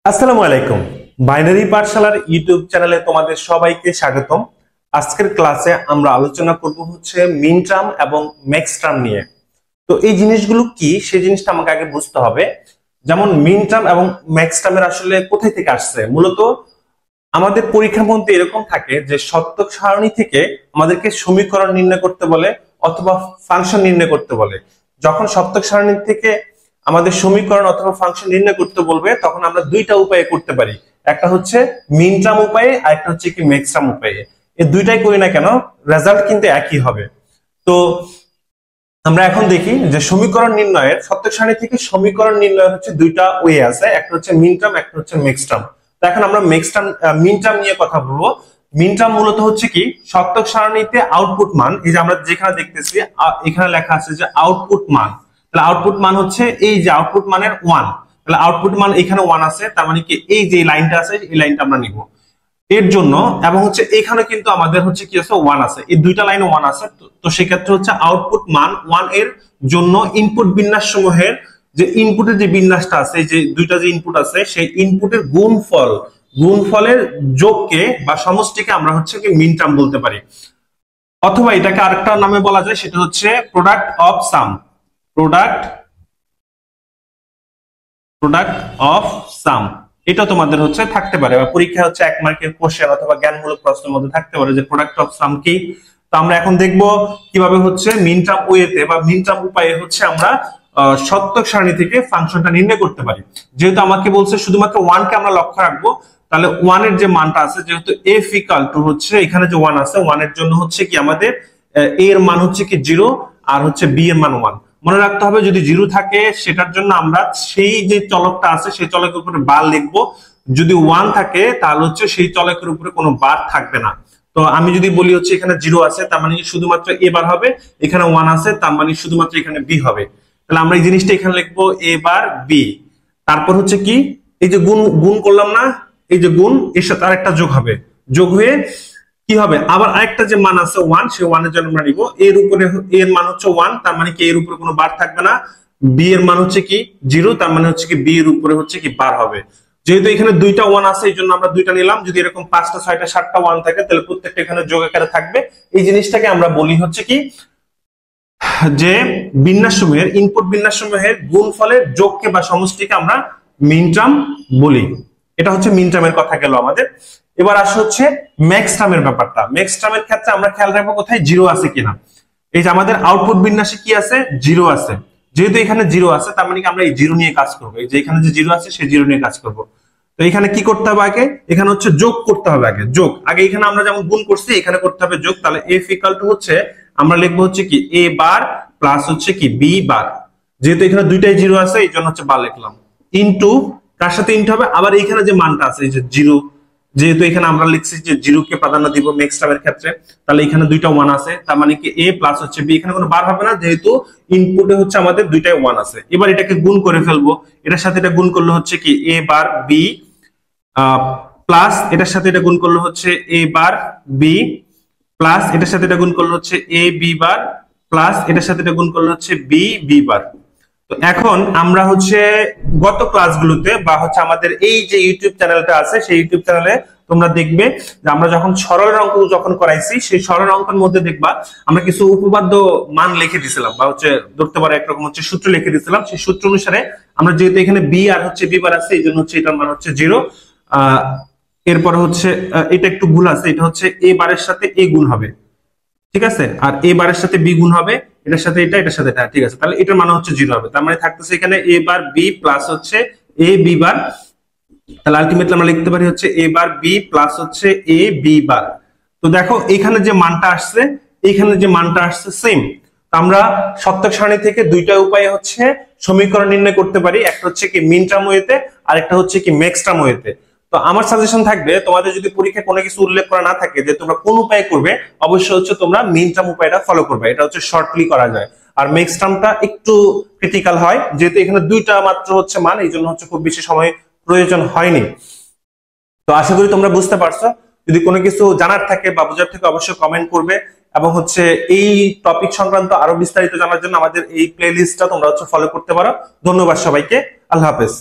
আসসালামু আলাইকুম। Binary পাঠশালার YouTube চ্যানেলে তোমাদের সবাইকে স্বাগতম। আজকের ক্লাসে আমরা আলোচনা করব হচ্ছে মিন টার্ম এবং ম্যাক্স টার্ম নিয়ে। তো এই জিনিসগুলো কি সেই জিনিসটা আমাকে আগে বুঝতে হবে। যেমন মিন টার্ম এবং ম্যাক্স টার্মের আসলে কোথায় থেকে আসছে। মূলত আমাদের পরীক্ষার মধ্যে এরকম থাকে যে সত্যক সারণী থেকে আমাদেরকে সমীকরণ নির্ণয় করতে বলে অথবা ফাংশন নির্ণয় করতে বলে। যখন সত্যক সারণী থেকে আমাদের সমীকরণ অথবা ফাংশন নির্ণয় করতে বলবে তখন আমরা দুইটা উপায়ে করতে পারি। একটা হচ্ছে মিন টার্ম উপায়ে আর একটা হচ্ছে কি ম্যাক্স টার্ম উপায়ে। এই দুইটাই করি না কেন রেজাল্ট কিন্তু একই হবে। তো আমরা এখন দেখি যে সমীকরণ নির্ণয়ের সত্যক সারণী থেকে সমীকরণ নির্ণয়ের হচ্ছে দুইটা ওয়ে আছে, একটা হচ্ছে মিন টার্ম একটা হচ্ছে ম্যাক্স টার্ম। তো এখন আমরা ম্যাক্স টার্ম মিন টার্ম নিয়ে কথা বলবো। মিন টার্ম মূলত হচ্ছে কি সত্যক সারণীতে আউটপুট মান, এই যে আমরা যেখানে দেখতেছি এখানে লেখা আছে যে আউটপুট মান, তাহলে আউটপুট মান হচ্ছে এই যে আউটপুট মানের 1, তাহলে আউটপুট মান এখানে 1 আছে, তার মানে কি এই যে লাইনটা আছে এই লাইনটা আমরা নিব এর জন্য, এবং হচ্ছে এখানে কিন্তু আমাদের হচ্ছে কি আছে 1 আছে, এই দুইটা লাইনে 1 আছে। তো সেক্ষেত্রে হচ্ছে আউটপুট মান 1 এর জন্য ইনপুট বিন্যাস সমূহের যে ইনপুটের যে বিন্যাসটা আছে, এই যে দুইটা যে ইনপুট আছে সেই ইনপুটের গুণফলের যোগকে বা সমষ্টিকে আমরা হচ্ছে কি মিন টার্ম বলতে পারি, অথবা এটাকে আরেকটা নামে বলা যায় সেটা হচ্ছে product of some. Product of some এটা তোমাদের হচ্ছে থাকতে পারে বা পরীক্ষা হচ্ছে 1 মার্কের কোশ্চেন অথবা জ্ঞানমূলক প্রশ্নের মধ্যে থাকতে পারে যে প্রোডাক্ট অফ সাম কি। তো আমরা এখন দেখব কিভাবে হচ্ছে মিন টার্ম ওয়েতে বা মিন টার্ম উপায়ে হচ্ছে আমরা সত্যক সারণী থেকে ফাংশনটা নির্ণয় করতে পারি। যেহেতু আমাকে বলছে শুধুমাত্র 1 কে আমরা লক্ষ্য রাখবো, তাহলে 1 এর যে মানটা আছে, যেহেতু f ইকুয়াল টু হচ্ছে এখানে যে 1 আছে 1 এর জন্য হচ্ছে কি আমাদের a এর মান হচ্ছে কি 0 আর হচ্ছে b এর মান 1। মনে রাখতে হবে যদি 0 থাকে সেটার জন্য আমরা সেই যে চলকটা আছে সেই চলকের উপরে বার লিখবো, যদি 1 থাকে তাহলে হচ্ছে সেই চলকের উপরে কোনো বার থাকবে না। তো আমি যদি বলি হচ্ছে এখানে 0 আছে তার মানে শুধুমাত্র a বার হবে, এখানে 1 আছে তার মানে শুধুমাত্র এখানে b হবে। তাহলে আমরা এই জিনিসটা এখানে লিখবো a বার b। তারপর হচ্ছে কি এই যে গুণ গুণ করলাম না, এই যে গুণ এর সাথে আরেকটা যোগ হবে, যোগ হয়ে কি হবে আবার আরেকটা যে মান আছে 1, সেই 1 এর জন্য আমরা নিব এর উপরে, এর মান হচ্ছে 1 তার মানে কি এর উপরে কোনো বার থাকবে না, b এর মান হচ্ছে কি 0 তার মানে হচ্ছে কি b এর উপরে হচ্ছে কি বার হবে। যেহেতু এখানে দুইটা 1 আছে এই জন্য আমরা দুইটা নিলাম, যদি এরকম 5টা 6টা 7টা 1 থাকে তাহলে প্রত্যেকটা এখানে যোগ আকারে থাকবে। এই জিনিসটাকে আমরা বলি হচ্ছে কি যে বিন্যাস সমূহের ইনপুট বিন্যাস সমূহের গুণফলের যোগকে বা সমষ্টিকে আমরা মিন টার্ম বলি। এটা হচ্ছে মিন টার্মের কথা গেল আমাদের। এবার আসে হচ্ছে ম্যাক্স টার্মের ব্যাপারটা। ম্যাক্স টার্মের ক্ষেত্রে আমরা খেয়াল রাখবো কোথায় 0 আছে কিনা। এই যে আমাদের আউটপুট বিন্যাসে কি আছে 0 আছে, যেহেতু এখানে 0 আছে তার মানে কি আমরা এই 0 নিয়ে কাজ করবো, এই যে এখানে যে 0 আছে সেই 0 নিয়ে কাজ করব। তো এখানে কি করতে হবে আগে, এখানে হচ্ছে যোগ করতে হবে আগে, যোগ আগে এখানে আমরা যেমন গুণ করছি এখানে করতে হবে যোগ। তাহলে f ইকুয়াল টু হচ্ছে আমরা লিখবো হচ্ছে কি a বার প্লাস হচ্ছে কি b বার, যেহেতু এখানে দুইটাই 0 আছে এই জন্য হচ্ছে বার লিখলাম, ইনটু কার সাথে ইনটু হবে আবার এখানে যে মানটা আছে এই যে 0, যেহেতু এখানে আমরা লিখছি যে 0 কে প্রাধান্য দিব ম্যাক্স টার্মের ক্ষেত্রে, তাহলে এখানে দুইটা 1 আছে তার মানে কি a প্লাস হচ্ছে b, এখানে কোনো বার হবে না যেহেতু ইনপুটে হচ্ছে আমাদের দুইটাই 1 আছে। এবার এটাকে গুণ করে ফেলবো, এটার সাথে এটা গুণ করলে হচ্ছে কি a বার b প্লাস এটার সাথে এটা গুণ করলে হচ্ছে a বার b প্লাস এটার সাথে এটা গুণ করলে হচ্ছে a b বার প্লাস এটার সাথে এটা গুণ করলে হচ্ছে b b বার। তো এখন আমরা হচ্ছে গত ক্লাসগুলোতে বা হচ্ছে আমাদের এই যে ইউটিউব চ্যানেলটা আছে সেই ইউটিউব চ্যানেলে তোমরা দেখবে যে আমরা যখন সরল অঙ্ক যখন করাইছি সেই সরল অঙ্কের মধ্যে দেখবা আমরা কিছু উপপাদ্য মান লিখে দিয়েছিলাম বা হচ্ছে ধরতে পারো একরকম হচ্ছে সূত্র লিখে দিয়েছিলাম। সেই সূত্র অনুসারে আমরা যেহেতু এখানে b আর হচ্ছে b বার আছে এই জন্য হচ্ছে এটার মান হচ্ছে 0। এরপর হচ্ছে এটা একটু ভুল আছে, এটা হচ্ছে a বারের সাথে a গুণ হবে, ঠিক আছে, আর a বারের সাথে b গুণ হবে, এটার সাথে এটা এটার সাথে এটা, ঠিক আছে, তাহলে এটার মান হচ্ছে 0 হবে। তার মানে থাকতেছে এখানে a বার b প্লাস হচ্ছে a b বার, তাহলে আলটিমেটলি আমরা লিখতে পারি হচ্ছে a বার b প্লাস হচ্ছে a b বার। তো দেখো এখানে যে মানটা আসছে এখানে যে মানটা আসছে সেম। আমরা সত্যক সারণী থেকে দুইটা উপায়ে হচ্ছে সমীকরণ নির্ণয় করতে পারি, একটা হচ্ছে কি মিন টার্ম ওয়েতে আর একটা হচ্ছে কি ম্যাক্স টার্ম ওয়েতে। তো আমার সাজেশন থাকবে তোমাদের যদি পরীক্ষায় কোনো কিছু উল্লেখ করা না থাকে যে তোমরা কোন উপায়ে করবে, অবশ্যই হচ্ছে তোমরা মিন টার্ম উপায়টা ফলো করবে, এটা হচ্ছে শর্টলি করা যায়। আর ম্যাক্স টার্মটা একটু ক্রিটিক্যাল হয় যেহেতু এখানে দুইটা মাত্র হচ্ছে মান, এই জন্য হচ্ছে খুব বেশি সময় প্রয়োজন হয়নি। তো আশা করি তোমরা বুঝতে পারছো। যদি কোনো কিছু জানার থাকে বা বোঝার থাকে অবশ্যই কমেন্ট করবে, এবং হচ্ছে এই টপিক সংক্রান্ত আরো বিস্তারিত জানার জন্য আমাদের এই প্লে লিস্টটা তোমরা হচ্ছে ফলো করতে পারো। ধন্যবাদ সবাইকে, আল্লাহ হাফেজ।